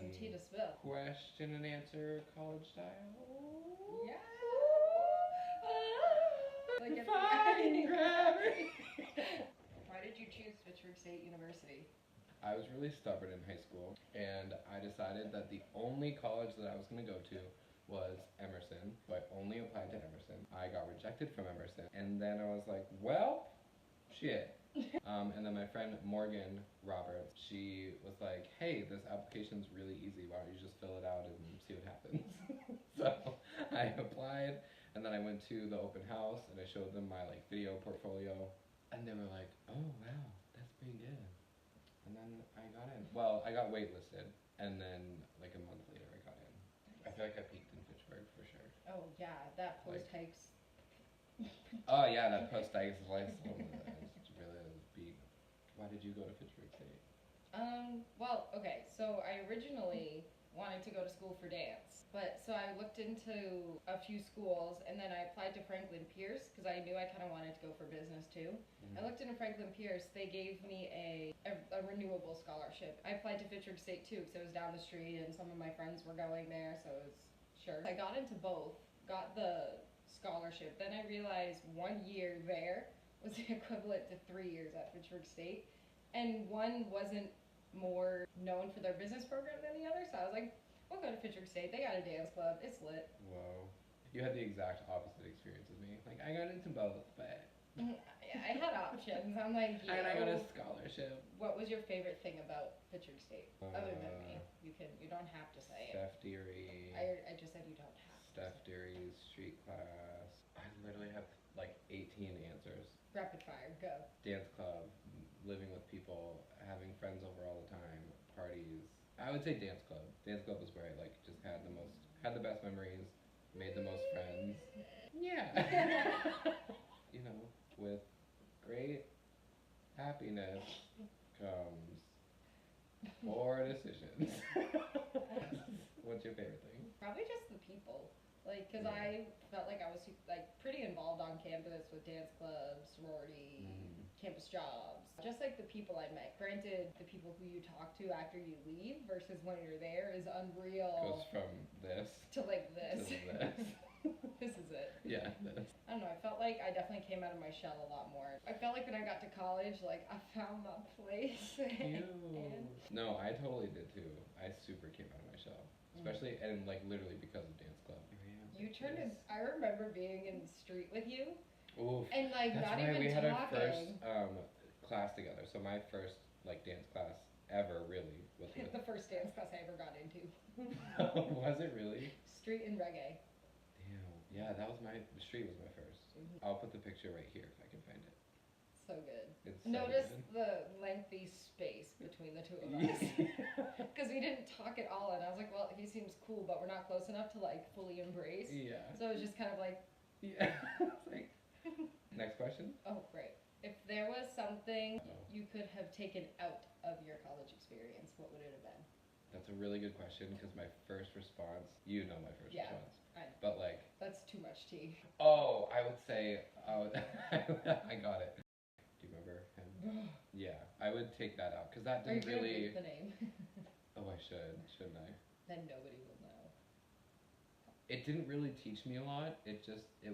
some tea to spill. Question and answer college style. Yeah. Like fine gravity. Why did you choose Fitchburg State University? I was really stubborn in high school, and I decided that the only college that I was going to go to was Emerson. So I only applied to Emerson. I got rejected from Emerson, and then I was like, well, shit. And then my friend Morgan Roberts, she was like, hey, this application's really easy. Why don't you just fill it out and see what happens? So I applied, and then I went to the open house, and I showed them my like video portfolio, and they were like, oh wow, that's pretty good. And then I got in. Well, I got waitlisted, and then like a month later I got in. I feel like I peaked in Fitchburg for sure. Oh yeah, that post-hikes. Oh yeah, that post-hikes is like it's really big. Why did you go to Fitchburg State? Well, okay, so I originally wanted to go to school for dance, but so I looked into a few schools, and then I applied to Franklin Pierce because I knew I kind of wanted to go for business too. I looked into Franklin Pierce. They gave me a renewable scholarship. I applied to Fitchburg State too because it was down the street and some of my friends were going there, so it was sure. I got into both, got the scholarship. Then I realized 1 year there was the equivalent to 3 years at Fitchburg State, and one wasn't more known for their business program than the other, so I was like, we'll go to Fitchburg State. They got a dance club. It's lit. Whoa. You had the exact opposite experience as me. Like, I got into both, but... I had options. I'm like, and I got a scholarship. What was your favorite thing about Fitchburg State? Other than me. You don't have to say STEPH theory. I just said you don't have to. STEPH theories, street class. I literally have like 18 answers. Rapid fire, go. Dance club, living with people, having friends over all the time, parties. I would say dance club. Dance club was where I like just had the best memories, made the most friends. Yeah. You know, with great happiness comes poor decisions. What's your favorite thing? Probably just the people. Like, because I felt like I was like pretty involved on campus with dance clubs, sorority, campus jobs. Just like the people I met. Granted, the people who you talk to after you leave versus when you're there is unreal. Goes from this to like this. to this. This is it. Yeah, this. I don't know, I felt like I definitely came out of my shell a lot more. I felt like when I got to college, like, I found my place. No, I totally did too. I super came out of my shell. Especially, and like literally because of dance club. You turned in, I remember being in the street with you. Oof. And like That's not right, even we had talking. our first class together. So my first like dance class ever really was with the first dance class I ever got into. Was it really? Street and reggae. Damn. Yeah, the street was my first. I'll put the picture right here if I can find it. So good. It's so Notice good. the lengthy space between the two of us. Because we didn't talk at all, and I was like, well, he seems cool, but we're not close enough to like fully embrace. Yeah. So it was just kind of like... Yeah. Like, next question? Oh, great. If there was something you could have taken out of your college experience, what would it have been? That's a really good question because my first response, you know my first response. But like... That's too much tea. Oh, I would say, I got it. Do you remember him? Yeah, I would take that out because that didn't really... Are you gonna read the name? Oh, I should, shouldn't I? Then nobody will know. It didn't really teach me a lot. It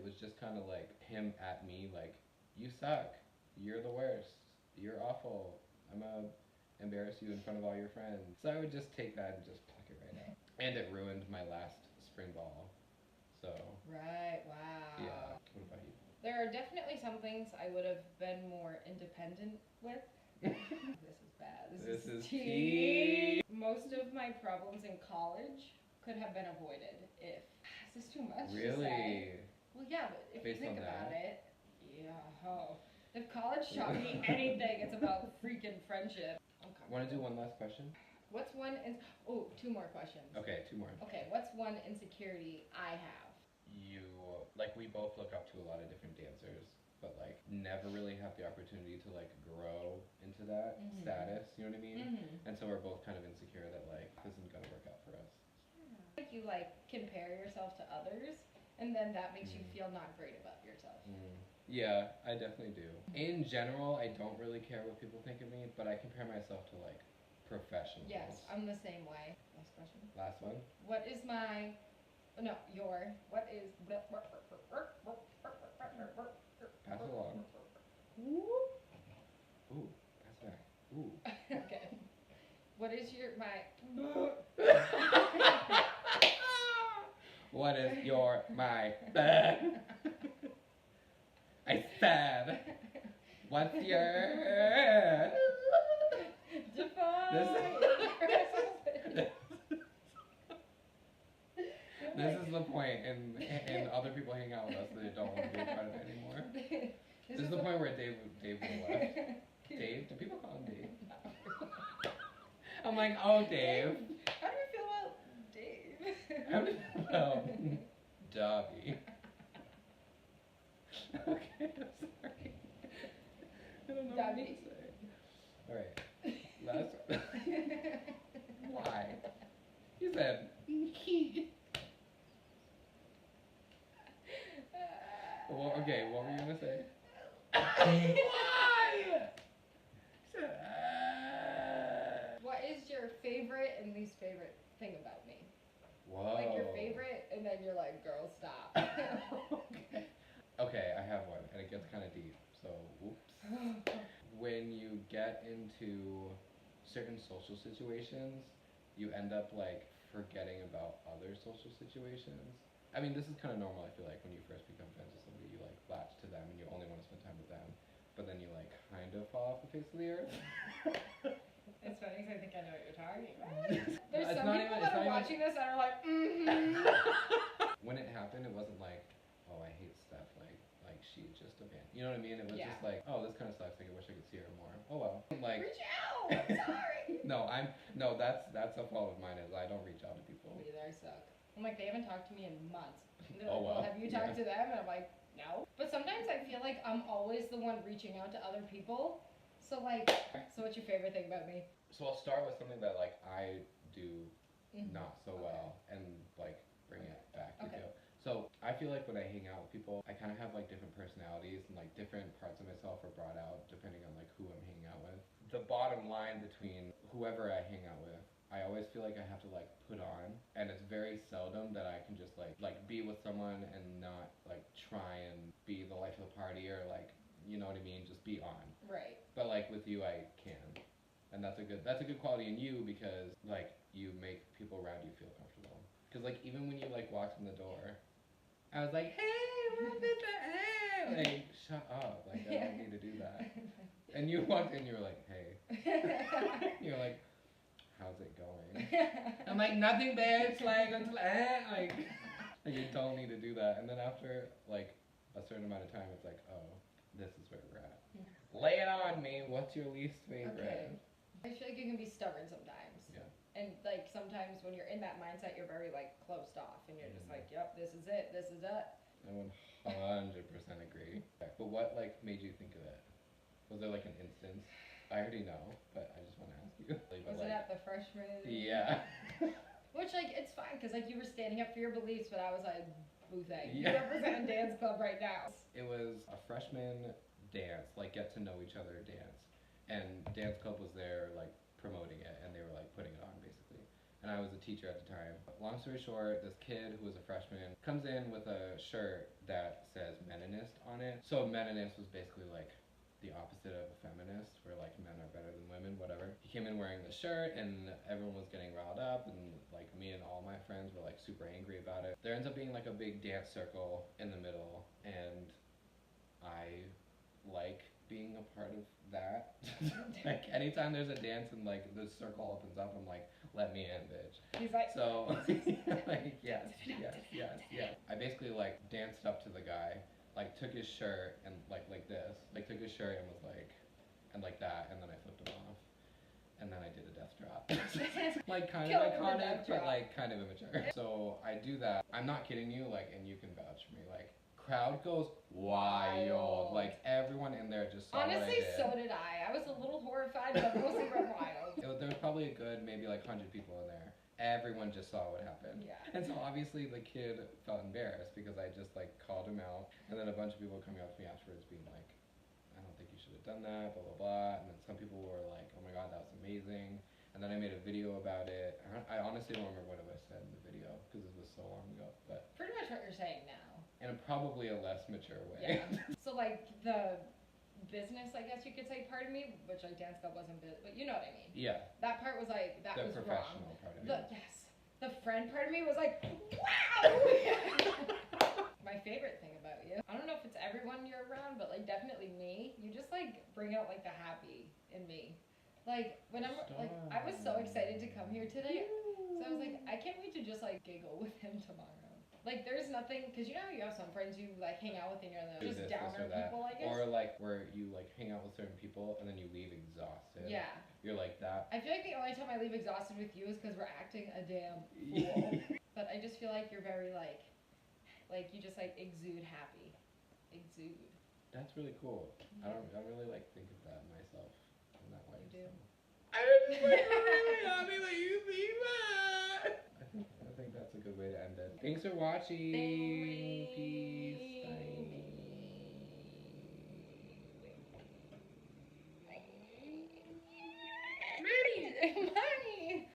was just kind of like him at me, like, you suck, you're the worst, you're awful, I'm gonna embarrass you in front of all your friends. So I would just take that and just pluck it right out. And it ruined my last spring ball, so. Right, wow. Yeah, what about you? There are definitely some things I would have been more independent with. This is bad. This is tea. Most of my problems in college could have been avoided if... Is this too much to say? Well, yeah, but if you think about it, yeah, if college taught me anything, it's about freaking friendship. Want to do one last question? What's one... two more questions. Okay, 2 more. Okay, what's one insecurity I have? Like, we both look up to a lot of different dancers, but like never really have the opportunity to like grow into that status, you know what I mean? And so we're both kind of insecure that like this isn't gonna work out for us. Yeah. Like you like compare yourself to others, and then that makes you feel not great about yourself. Yeah, I definitely do. In general, I don't really care what people think of me, but I compare myself to like professionals. Yes, I'm the same way. Last question. Last one. What is my, no, your, what is, Pass it along. Ooh, pass it back. Ooh. okay. What is your, What is your, my, I said, what's your, This is the point, and other people hang out with us, they don't want to be a part of it anymore. This is the point where Dave would have left. Dave? Do people call him Dave? I'm like, oh, Dave. How do you feel about Dave? How do you feel about Dobby? Okay, I'm sorry. I don't know Dobby? what to say. Alright, last Why? You said, Well, okay, what were you gonna say? Why? What is your favorite and least favorite thing about me? Whoa. Like your favorite, and then you're like, girl, stop. Okay, I have one, and it gets kind of deep, so whoops. When you get into certain social situations, you end up like forgetting about other social situations. I mean, this is kind of normal, I feel like, when you first become friends with somebody, you like latch to them and you only want to spend time with them, but then you like kind of fall off the face of the earth. It's funny because I think I know what you're talking about. There's It's some not people even- that it's are not watching this that are like, When it happened, it wasn't like, oh, I hate Steph, like she just abandoned. You know what I mean? It was just like, oh, this kind of sucks. Like, I wish I could see her more. Oh well. Like, reach out. I'm sorry. no, that's a fault of mine. Is I don't reach out to people. Me either. I suck. I'm like, they haven't talked to me in months. And they're Oh, like, well, well, have you talked to them? And I'm like, no. But sometimes I feel like I'm always the one reaching out to other people. So like, so what's your favorite thing about me? So I'll start with something that like I do not so well, and like bring it back. Okay. So I feel like when I hang out with people, I kind of have like different personalities, and like different parts of myself are brought out depending on like who I'm hanging out with. The bottom line between whoever I hang out with, I always feel like I have to like put on, and it's very seldom that I can just like be with someone and not like try and be the life of the party, or like, you know what I mean, just be on. Right. But like with you, I can, and that's a good quality in you, because like you make people around you feel comfortable. Because like even when you like walked in the door, I was like, hey, what's this? Hey, like shut up, like I don't need to do that. And you walked in, you were like, hey. You're like, how's it going? I'm like, nothing, bitch. Like until like you don't need to do that. And then after like a certain amount of time, it's like, oh, this is where we're at. Lay it on me. What's your least favorite? Okay. I feel like you can be stubborn sometimes. Yeah. And like sometimes when you're in that mindset, you're very like closed off, and you're just like, yep, this is it, this is it. I 100% agree. But what like made you think of it? Was there like an instance? I already know, but I just want to ask you. Was it at the freshman? Yeah. Which like it's fine because like you were standing up for your beliefs, but I was like, boo thing. Yeah. You represent dance club right now. It was a freshman dance, like get to know each other dance, and dance club was there like promoting it, and they were like putting it on basically. And I was a teacher at the time. Long story short, this kid who was a freshman comes in with a shirt that says meninist on it. So meninist was basically like the opposite of a feminist, where like men are better than women, whatever. He came in wearing the shirt, and everyone was getting riled up, and like me and all my friends were like super angry about it. There ends up being like a big dance circle in the middle, and I like being a part of that. Like anytime there's a dance and like the circle opens up, I'm like, let me in, bitch. He's like, so like yes. I basically like danced up to the guy, like took his shirt and like this, like took his shirt and was like, and like that, and then I flipped him off, and then I did a death drop. Like kind of iconic, but like kind of immature. So I do that. I'm not kidding you, like, and you can vouch for me, like. Crowd goes wild. Like everyone in there just saw honestly, what I did. so did I. I was a little horrified, but mostly went wild. There was probably a good maybe like 100 people in there. Everyone just saw what happened. Yeah. And so obviously the kid felt embarrassed because I just like called him out, and then a bunch of people coming up to me afterwards being like, I don't think you should have done that, blah blah blah. And then some people were like, oh my god, that was amazing. And then I made a video about it. I honestly don't remember what I said in the video because it was so long ago. But Pretty much what you're saying now. in probably a less mature way. Yeah. So like the business, I guess you could say, part of me, which like dance club wasn't business, but you know what I mean. Yeah. That part was like, that The was professional wrong. part of it. Yes. The friend part of me was like, wow! My favorite thing about you, I don't know if it's everyone you're around, but like definitely me, you just like bring out like the happy in me. Like when I'm like, I was so excited to come here today, so I was like, I can't wait to just like giggle with him tomorrow. Like there's nothing, cause you know how you have some friends you like hang out with and you're Do just this, downer or that. people, I guess. Or like where you like hang out with certain people and then you leave exhausted. Yeah. You're like that. I feel like the only time I leave exhausted with you is because we're acting a damn fool. But I just feel like you're very like you just like exude happy. Exude. That's really cool. I don't really like think of that myself in that way. You do. So. I just like really happy that you see that. I think that's a good way to end it. Thanks for watching. Thanks. Peace.